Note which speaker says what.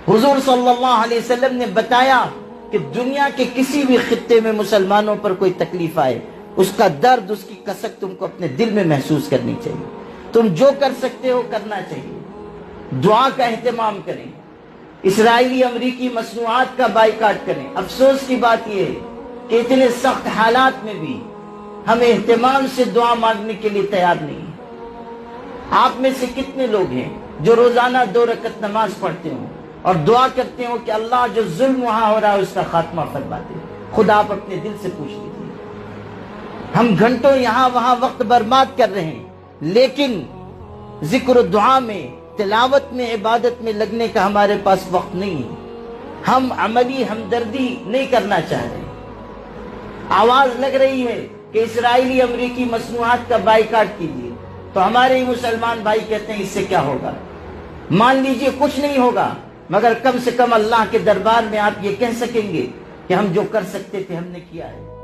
Speaker 1: حضور صلی اللہ علیہ وسلم نے بتایا کہ دنیا کے کسی بھی خطے میں مسلمانوں پر کوئی تکلیف آئے، اس کا درد، اس کی کسک تم کو اپنے دل میں محسوس کرنی چاہیے۔ تم جو کر سکتے ہو کرنا چاہیے، دعا کا اہتمام کریں، اسرائیلی امریکی مصنوعات کا بائیکاٹ کریں۔ افسوس کی بات یہ ہے کہ اتنے سخت حالات میں بھی ہم اہتمام سے دعا مانگنے کے لیے تیار نہیں ہیں۔ آپ میں سے کتنے لوگ ہیں جو روزانہ 2 رکعت نماز پڑھتے ہوں اور دعا کرتے ہوں کہ اللہ جو ظلم وہاں ہو رہا ہے اس کا خاتمہ فرما دے؟ خود آپ اپنے دل سے پوچھ لیجیے۔ ہم گھنٹوں یہاں وہاں وقت برباد کر رہے ہیں، لیکن ذکر و دعا میں، تلاوت میں، عبادت میں لگنے کا ہمارے پاس وقت نہیں ہے۔ ہم عملی ہمدردی نہیں کرنا چاہ رہے۔ آواز لگ رہی ہے کہ اسرائیلی امریکی مصنوعات کا بائیکاٹ کیجیے، تو ہمارے ہی مسلمان بھائی کہتے ہیں اس سے کیا ہوگا؟ مان لیجئے کچھ نہیں ہوگا، مگر کم سے کم اللہ کے دربار میں آپ یہ کہہ سکیں گے کہ ہم جو کر سکتے تھے ہم نے کیا ہے۔